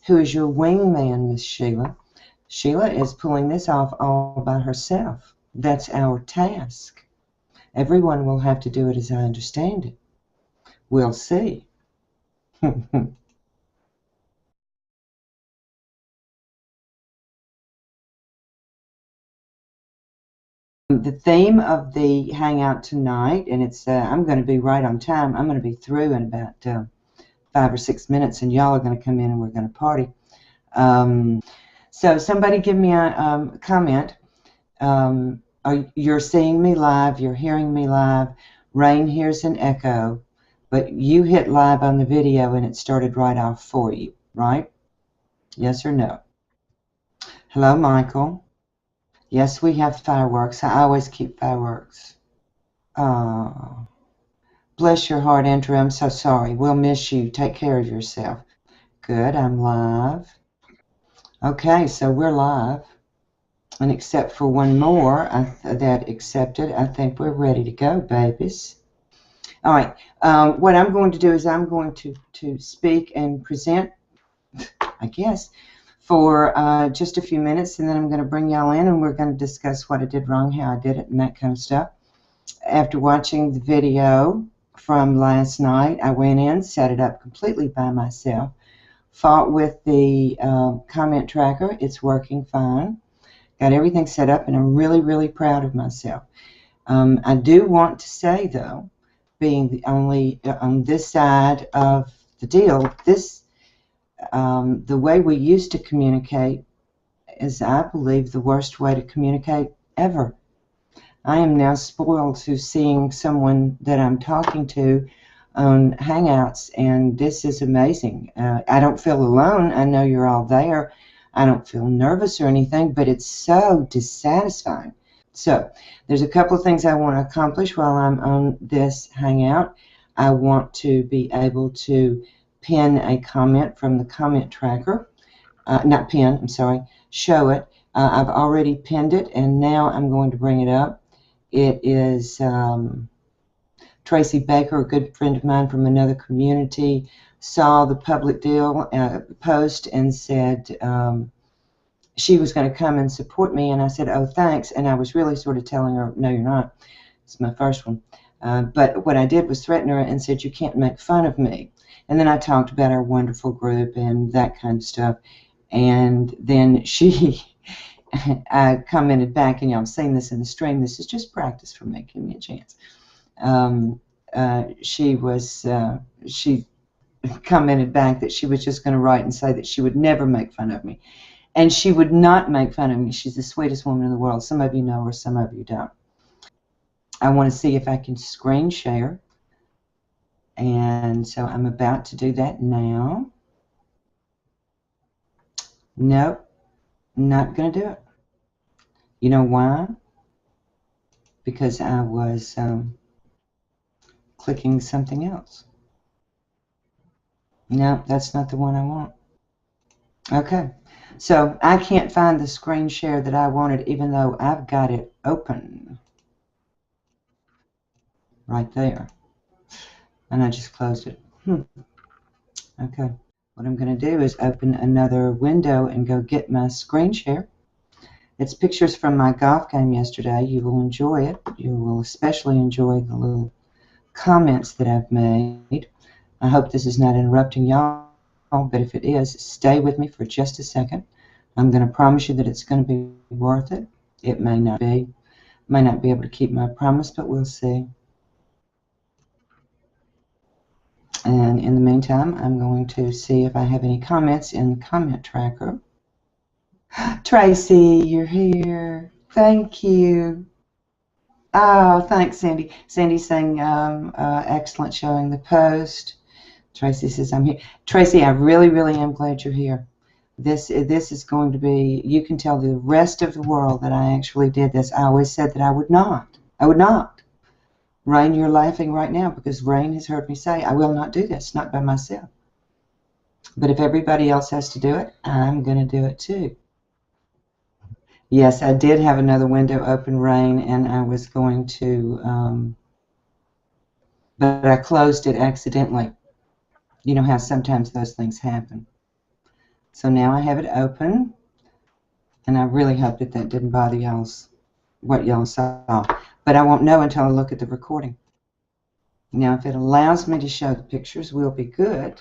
who is your wingman, Miss Sheila. Sheila is pulling this off all by herself. That's our task. Everyone will have to do it as I understand it. We'll see. The theme of the hangout tonight, and it's I'm going to be right on time. I'm going to be through in about 5 or 6 minutes, and y'all are going to come in and we're going to party. So somebody give me a comment. You're seeing me live, you're hearing me live. Rain hears an echo, but you hit live on the video and it started right off for you, right? Yes or no? Hello, Michael. Yes, we have fireworks. I always keep fireworks. Oh, bless your heart, Andrew. I'm so sorry. We'll miss you. Take care of yourself. Good, I'm live. Okay, so we're live. And except for one more that accepted, I think we're ready to go, babies. All right. What I'm going to do is I'm going to speak and present, I guess, for just a few minutes, and then I'm going to bring y'all in, and we're going to discuss what I did wrong, how I did it, and that kind of stuff. After watching the video from last night, I went in, set it up completely by myself, fought with the comment tracker. It's working fine. Got everything set up, and I'm really, really proud of myself. I do want to say, though, being the only on this side of the deal, the way we used to communicate is, I believe, the worst way to communicate ever. I am now spoiled to seeing someone that I'm talking to on Hangouts, and this is amazing. I don't feel alone. I know you're all there. I don't feel nervous or anything, but it's so dissatisfying. So there's a couple of things I want to accomplish while I'm on this Hangout. I want to be able to pin a comment from the comment tracker. Not pin, I'm sorry, show it. I've already pinned it, and now I'm going to bring it up. It is Tracy Baker, a good friend of mine from another community, saw the public deal post and said she was going to come and support me, and I said, oh, thanks, and I was really sort of telling her, no, you're not. It's my first one. But what I did was threaten her and said, you can't make fun of me. And then I talked about our wonderful group and that kind of stuff. And then she commented back, and y'all have seen this in the stream, this is just practice for me, give me a chance. She commented back that she was just going to write and say that she would never make fun of me. And she would not make fun of me. She's the sweetest woman in the world. Some of you know her, some of you don't. I want to see if I can screen share. And so I'm about to do that now. Nope, not going to do it. You know why? Because I was clicking something else. No, that's not the one I want. Okay, so I can't find the screen share that I wanted, even though I've got it open right there. And I just closed it. Okay, what I'm going to do is open another window and go get my screen share. It's pictures from my golf game yesterday. You will enjoy it. You will especially enjoy the little comments that I've made. I hope this is not interrupting y'all, but if it is, stay with me for just a second. I'm going to promise you that it's going to be worth it. It may not be. May not be able to keep my promise, but we'll see. And in the meantime, I'm going to see if I have any comments in the comment tracker. Tracy, you're here. Thank you. Oh, thanks, Sandy. Sandy's saying, excellent showing the post. Tracy says, I'm here. Tracy, I really, really am glad you're here. This is going to be, you can tell the rest of the world that I actually did this. I always said that I would not. I would not. Rain, you're laughing right now because Rain has heard me say, I will not do this, not by myself. But if everybody else has to do it, I'm going to do it too. Yes, I did have another window open, Rain, and I was going to, but I closed it accidentally. You know how sometimes those things happen. So now I have it open, and I really hope that that didn't bother what y'all saw. But I won't know until I look at the recording. Now, if it allows me to show the pictures, we'll be good.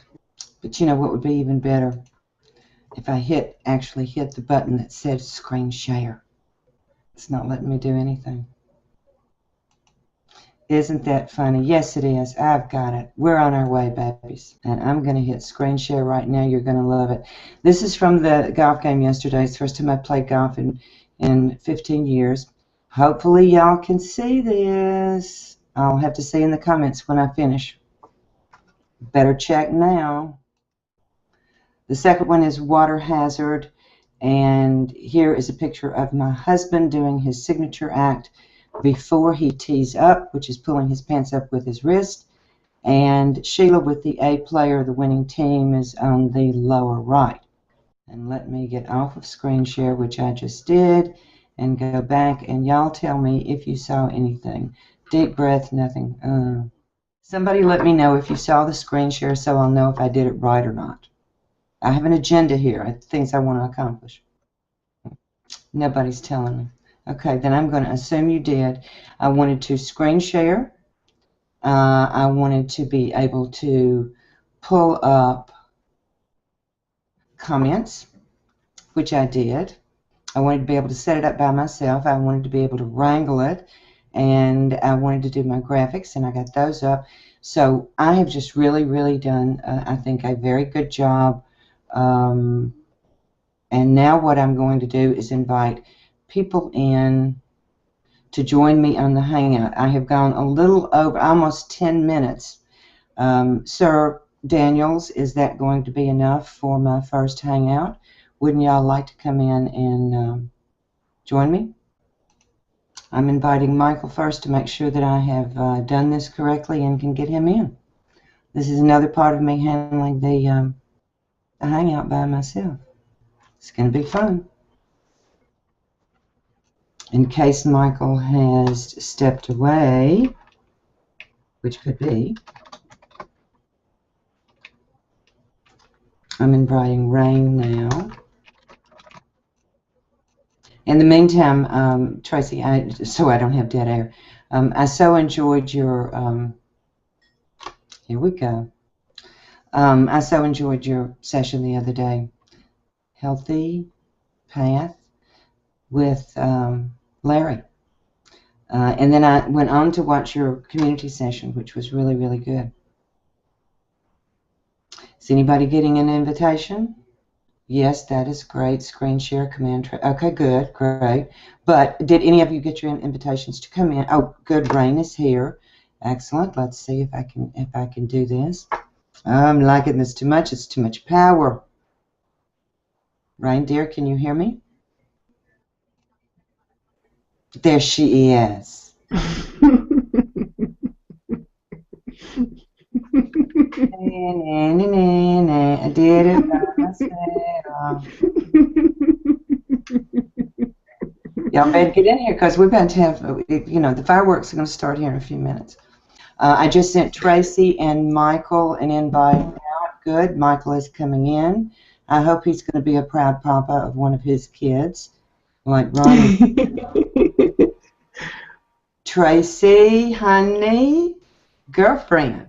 But you know what would be even better? If I actually hit the button that says screen share. It's not letting me do anything. Isn't that funny? Yes, it is. I've got it. We're on our way, babies. And I'm going to hit screen share right now. You're going to love it. This is from the golf game yesterday. It's the first time I played golf in 15 years. Hopefully y'all can see this. I'll have to see in the comments when I finish. Better check now. The second one is water hazard. And here is a picture of my husband doing his signature act before he tees up, which is pulling his pants up with his wrist. And Sheila with the A player, the winning team, is on the lower right. And let me get off of screen share, which I just did, and go back. And y'all tell me if you saw anything. Deep breath, nothing. Somebody let me know if you saw the screen share so I'll know if I did it right or not. I have an agenda here, things I want to accomplish. Nobody's telling me. Okay, then I'm going to assume you did. I wanted to screen share. I wanted to be able to pull up comments, which I did. I wanted to be able to set it up by myself. I wanted to be able to wrangle it. And I wanted to do my graphics, and I got those up. So I have just really, really done, I think, a very good job. And now what I'm going to do is invite people in to join me on the Hangout. I have gone a little over, almost 10 minutes. Sir Daniels, is that going to be enough for my first Hangout? Wouldn't y'all like to come in and join me? I'm inviting Michael first to make sure that I have done this correctly and can get him in. This is another part of me handling the Hangout by myself. It's going to be fun. In case Michael has stepped away, which could be, I'm inviting Rain now. In the meantime, Tracy, so I don't have dead air, I so enjoyed your, here we go. I so enjoyed your session the other day. Healthy Path with Larry. And then I went on to watch your community session, which was really, really good. Is anybody getting an invitation? Yes, that is great. Screen share, command. Okay, good, great. But did any of you get your invitations to come in? Oh, good. Rain is here. Excellent. Let's see if I can do this. I'm liking this too much. It's too much power. Rain, dear, can you hear me? There she is. I did it by myself. Y'all better get in here because we're going to have, you know, the fireworks are going to start here in a few minutes. I just sent Tracy and Michael an invite out. Good. Michael is coming in. I hope he's going to be a proud papa of one of his kids, like Ronnie. Tracy, honey, girlfriend.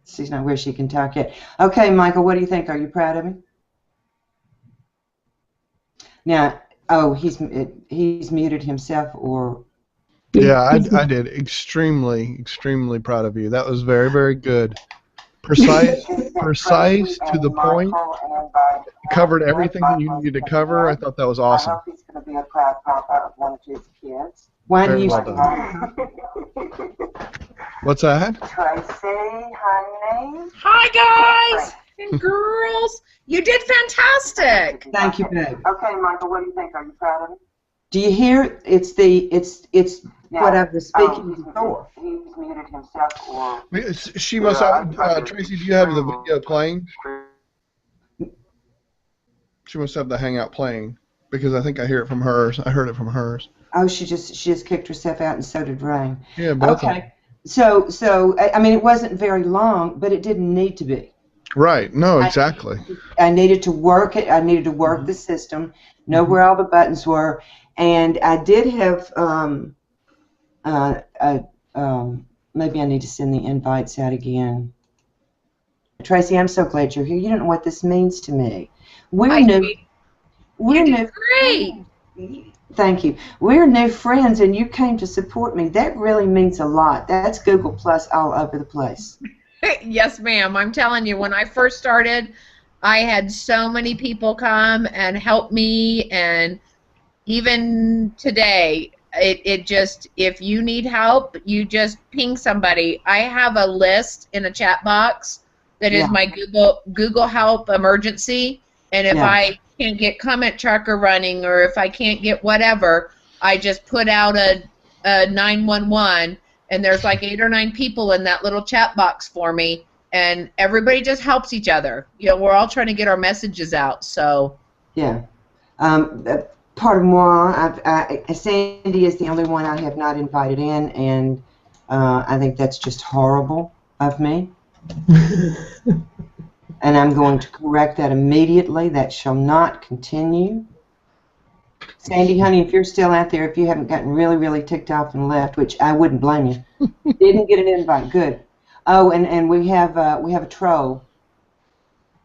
She's not where she can talk yet. Okay, Michael, what do you think? Are you proud of him? Now, oh, he's muted himself, or? Yeah, I did. Extremely proud of you. That was very, very good. Precise to the point. You covered everything that you needed to cover. I thought that was awesome. I hope he's going to be a proud papa of one of his kids. Very well done. What's that? Tracy, honey. Hi, guys and girls. You did fantastic. Thank you, babe. Okay, Michael, what do you think? Are you proud of him? Do you hear? It's what I was speaking before. He's muted himself, or she must have. Tracy, do you have the video playing? She must have the Hangout playing because I think I hear it from hers. I heard it from hers. Oh, she just kicked herself out, and so did Rain. Yeah, both. Okay. So I mean, it wasn't very long, but it didn't need to be. Right. No, exactly. I needed to work it. I needed to work the system, know where all the buttons were, and I did have maybe I need to send the invites out again. Tracy, I'm so glad you're here. You don't know what this means to me. We're new. We're you new. did great. Thank you. We're new friends, and you came to support me. That really means a lot. That's Google Plus all over the place. Yes, ma'am. I'm telling you, when I first started, I had so many people come and help me, and even today, it just, if you need help, you just ping somebody. I have a list in a chat box that is my Google Help emergency, and if I can't get comment tracker running, or if I can't get whatever, I just put out a 911, and there's like 8 or 9 people in that little chat box for me, and everybody just helps each other. You know, we're all trying to get our messages out. So yeah. Pardon moi, Sandy is the only one I have not invited in, and I think that's just horrible of me. And I'm going to correct that immediately. That shall not continue. Sandy, honey, if you're still out there, if you haven't gotten really, really ticked off and left, which I wouldn't blame you, didn't get an invite. Good. Oh, and we have a troll.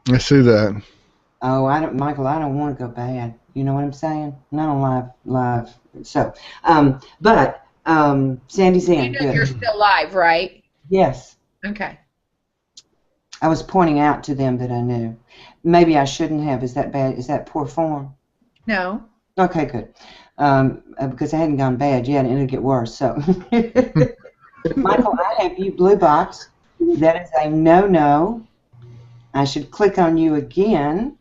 I see that. Oh, Michael, I don't want to go bad. You know what I'm saying? Not on live. So, but Sandy's in. you know Good. you're still live, right? Yes. Okay. I was pointing out to them that I knew. Maybe I shouldn't have. Is that bad? Is that poor form? No. Okay, good. Because I hadn't gone bad yet, and it'll get worse. So, Michael, I have you blue box. That is a no-no. I should click on you again.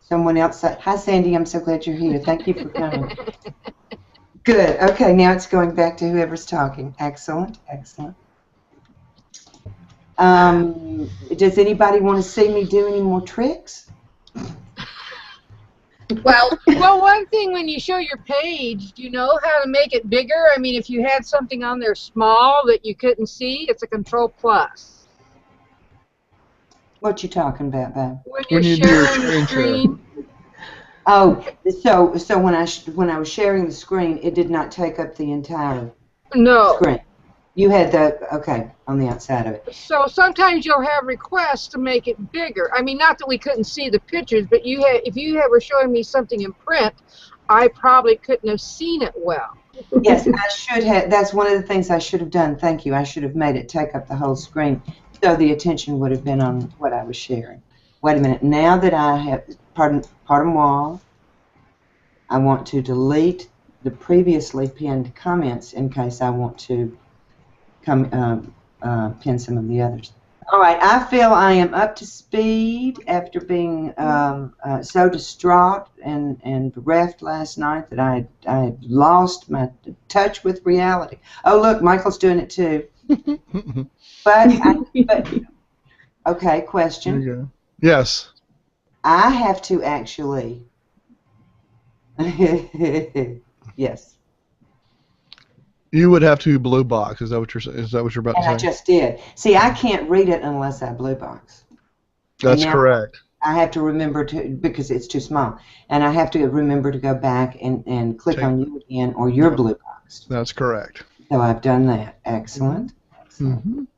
Someone else said, hi, Sandy. I'm so glad you're here. Thank you for coming. Good. Okay, now it's going back to whoever's talking. Excellent. Excellent. Does anybody want to see me do any more tricks? Well, one thing when you show your page, do you know how to make it bigger? I mean, if you had something on there small that you couldn't see, it's a Control Plus. What you talking about, babe? When you're sharing the screen. Oh, so when I was sharing the screen, it did not take up the entire screen. You had on the outside of it. So sometimes you'll have requests to make it bigger. I mean, not that we couldn't see the pictures, but if you were showing me something in print, I probably couldn't have seen it well. Yes, I should have. That's one of the things I should have done. Thank you. I should have made it take up the whole screen, so the attention would have been on what I was sharing. Wait a minute. Now that I have, pardon moi, I want to delete the previously pinned comments in case I want to pin some of the others. All right, I feel I am up to speed after being so distraught and bereft last night that I had lost my touch with reality. Oh, look, Michael's doing it too. But okay, question. There you go. Yes. I have to actually. Yes. You would have to blue box. Is that what you're about to say? I just did. See, I can't read it unless I blue box. That's correct. I have to remember to, because it's too small, and I have to remember to go back and click on you again or your blue box. That's correct. So I've done that. Excellent. Excellent.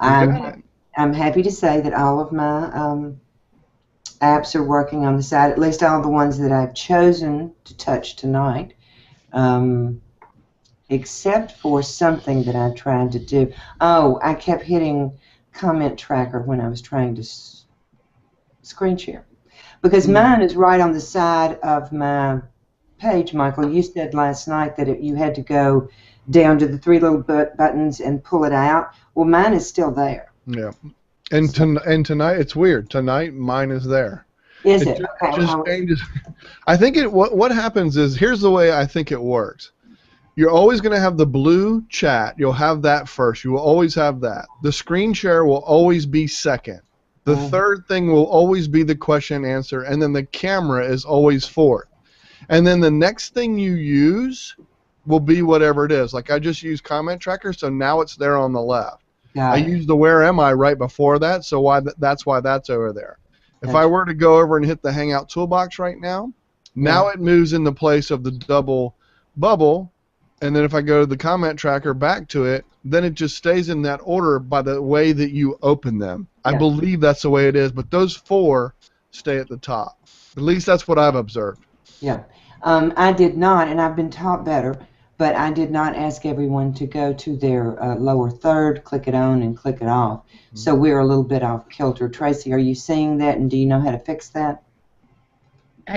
Mm-hmm. I'm happy to say that all of my apps are working on the side, at least all the ones that I've chosen to touch tonight. Except for something that I tried to do. Oh, I kept hitting comment tracker when I was trying to screen share. Because mine is right on the side of my page, Michael. You said last night that you had to go down to the 3 little buttons and pull it out. Well, mine is still there. Yeah. And tonight, it's weird. Tonight, mine is there. Is it? Okay. Just changes. I think what happens is, here's the way I think it works. You're always going to have the blue chat. You'll have that first. You will always have that. The screen share will always be second. The third thing will always be the question answer, and then the camera is always fourth. And then the next thing you use will be whatever it is. Like I just used comment tracker, so now it's there on the left. I used the where am I right before that, so that's why that's over there. If I were to go over and hit the Hangout toolbox right now, now it moves in the place of the double bubble, and then if I go to the comment tracker back to it, then it just stays in that order by the way that you open them. I believe that's the way it is, but those 4 stay at the top. At least that's what I've observed. Yeah. I did not, and I've been taught better, but I did not ask everyone to go to their lower third, click it on, and click it off. Mm-hmm. So we're a little bit off kilter. Tracy, are you seeing that, and do you know how to fix that?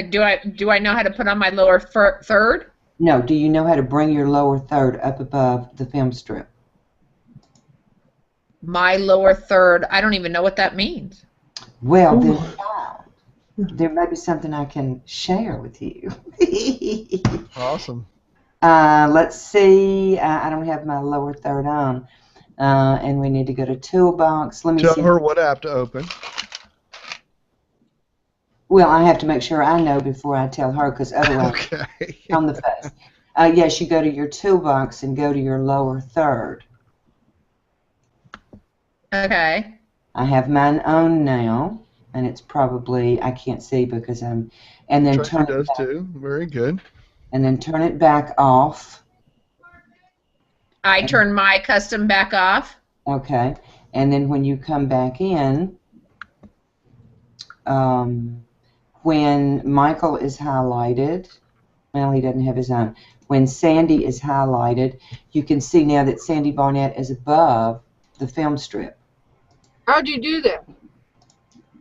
Do I know how to put on my lower third? No. Do you know how to bring your lower third up above the film strip? My lower third, I don't even know what that means. Well, there may be something I can share with you. Awesome. Let's see. I don't have my lower third on. And we need to go to Toolbox. Let me see. Tell her what app to open. Well, I have to make sure I know before I tell her, because otherwise on the face. Yes, you go to your Toolbox and go to your lower third. Okay. I have mine on now, and it's probably, I can't see because I'm, and then Tracy does too. Very good. And then turn it back off. I turn my custom back off. Okay. And then when you come back in, when Michael is highlighted, well, he doesn't have his own. When Sandy is highlighted, you can see now that Sandy Barnett is above the film strip. How'd you do that?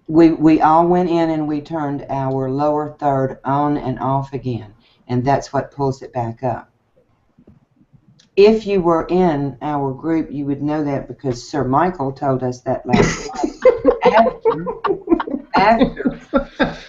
We all went in and we turned our lower third on and off again, and that's what pulls it back up. If you were in our group, you would know that because Sir Michael told us that last night. After.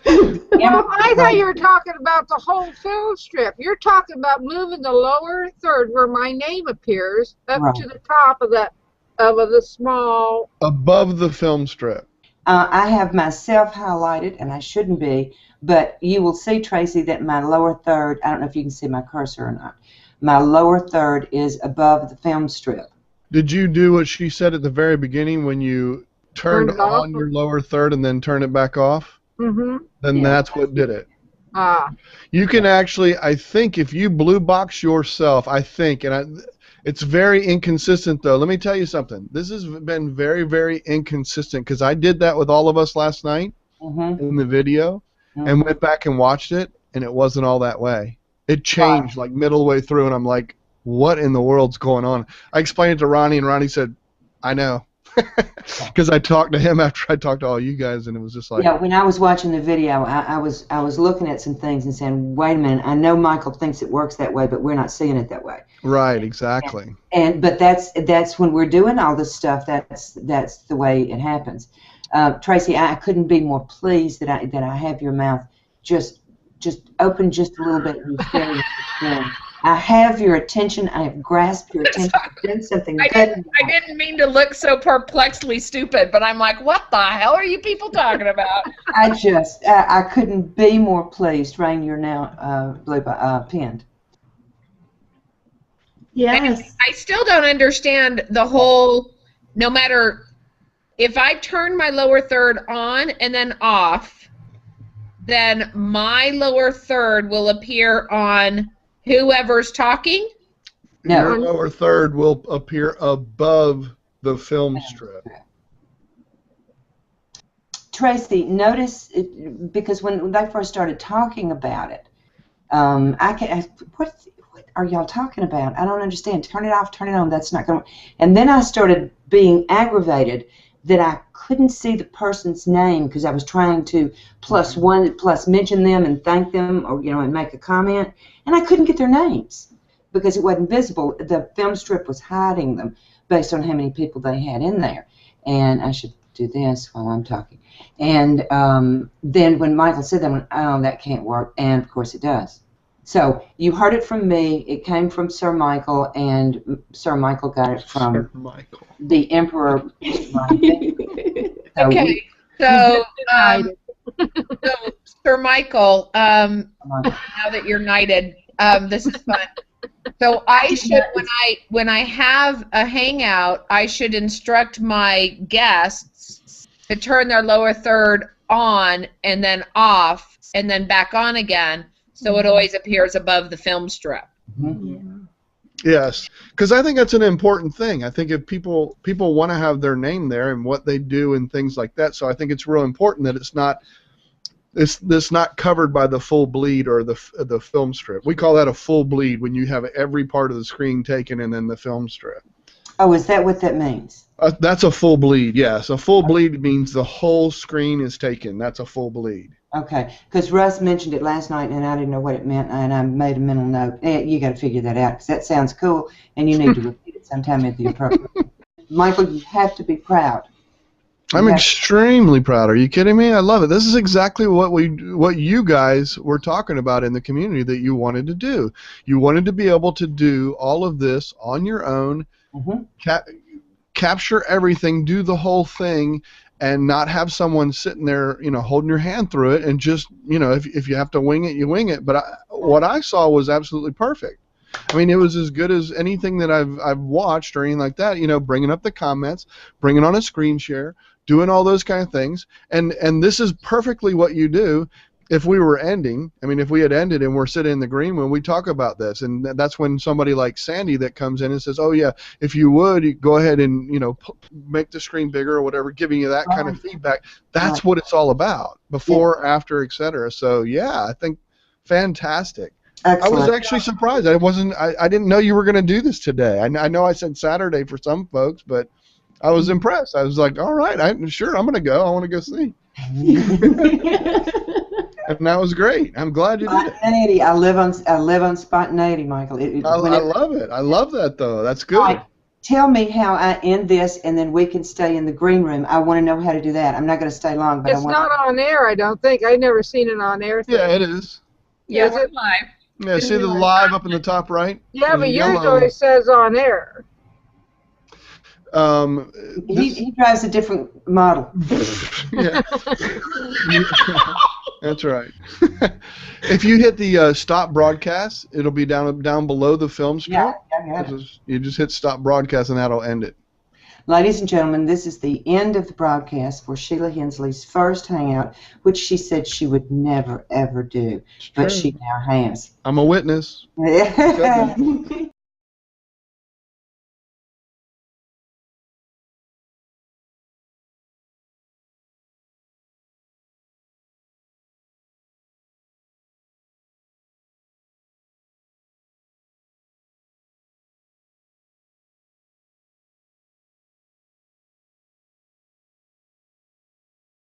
Well, I thought you were talking about the whole film strip. You're talking about moving the lower third where my name appears up to the top of the small. Above the film strip. I have myself highlighted, and I shouldn't be, but you will see, Tracy, that my lower third, I don't know if you can see my cursor or not, my lower third is above the film strip. Did you do what she said at the very beginning when you turned on your lower third and then turn it back off? Mm-hmm. Then that's what did it. Ah. You can actually, I think, if you blue box yourself, I think, and it's very inconsistent, though. Let me tell you something. This has been very, very inconsistent because I did that with all of us last night in the video and went back and watched it, and it wasn't all that way. It changed like middle way through, and I'm like, what in the world's going on? I explained it to Ronnie, and Ronnie said, I know. Because I talked to him after I talked to all you guys, and it was just like... Yeah, when I was watching the video, I was looking at some things and saying, wait a minute, I know Michael thinks it works that way, but we're not seeing it that way. Right, exactly. But that's when we're doing all this stuff, that's the way it happens. Tracy, I couldn't be more pleased that I have your mouth just open just a little bit and staring at the screen. I have your attention. I have grasped your attention. Done something good. I didn't mean to look so perplexedly stupid, but I'm like, what the hell are you people talking about? I couldn't be more pleased. Rain, you're now pinned. Yes. And I still don't understand the whole, no matter, if I turn my lower third on and then off, then my lower third will appear on whoever's talking? No. Your lower third will appear above the film strip. Tracy, notice, because when they first started talking about it, what are y'all talking about? I don't understand. Turn it off, turn it on. That's not going to... And then I started being aggravated that I couldn't see the person's name because I was trying to plus mention them and thank them, or and make a comment, and I couldn't get their names because it wasn't visible. The film strip was hiding them based on how many people they had in there. And I should do this while I'm talking. And then when Michael said that, I went, oh, that can't work, and of course it does. So you heard it from me. It came from Sir Michael, and Sir Michael got it from the Emperor. Okay, so Sir Michael, now that you're knighted, this is fun. So I should, when I have a hangout, I should instruct my guests to turn their lower third on and then off and then back on again, so it always appears above the film strip. Mm-hmm. Yes, because I think that's an important thing. I think if people want to have their name there and what they do and things like that, so I think it's real important that it's not covered by the full bleed or the film strip. We call that a full bleed when you have every part of the screen taken and then the film strip. Oh, is that what that means? That's a full bleed, yes. A full bleed means the whole screen is taken. That's a full bleed. Okay, because Russ mentioned it last night, and I didn't know what it meant, and I made a mental note. You got to figure that out, because that sounds cool, and you need to repeat it sometime at the appropriate time. Michael, you have to be proud. I'm extremely proud. Are you kidding me? I love it. This is exactly what you guys were talking about in the community that you wanted to do. You wanted to be able to do all of this on your own, capture everything, do the whole thing, and not have someone sitting there, holding your hand through it, and just, if you have to wing it, you wing it. But what I saw was absolutely perfect. I mean, it was as good as anything that I've watched or anything like that. Bringing up the comments, bringing on a screen share, doing all those kind of things, and this is perfectly what you do. If we were ending, if we had ended and we're sitting in the green room, we talk about this, and that's when somebody like Sandy that comes in and says, "Oh yeah, if you would go ahead and make the screen bigger or whatever," giving you that kind of feedback. That's what it's all about, before, after, etc. So yeah, I think fantastic. Excellent. I was actually surprised. I didn't know you were going to do this today. I know I said Saturday for some folks, but I was impressed. I was like, all right, I'm going to go. I want to go see. And that was great. I'm glad you did it. Spontaneity. I live on spontaneity, Michael. I love it. I love that, though. That's good. Right. Tell me how I end this, and then we can stay in the green room. I want to know how to do that. I'm not going to stay long, but it's not on air. I don't think. I've never seen it on air. Yeah, it is. Yeah, it's live. Yeah, see the live up in the top right? Yeah, but yours always says on air. He drives a different model. Yeah. That's right. If you hit the stop broadcast, it'll be down below the film strip. Yeah. You just hit stop broadcast, and that'll end it. Ladies and gentlemen, this is the end of the broadcast for Sheila Hensley's first hangout, which she said she would never, ever do, but she now has. I'm a witness.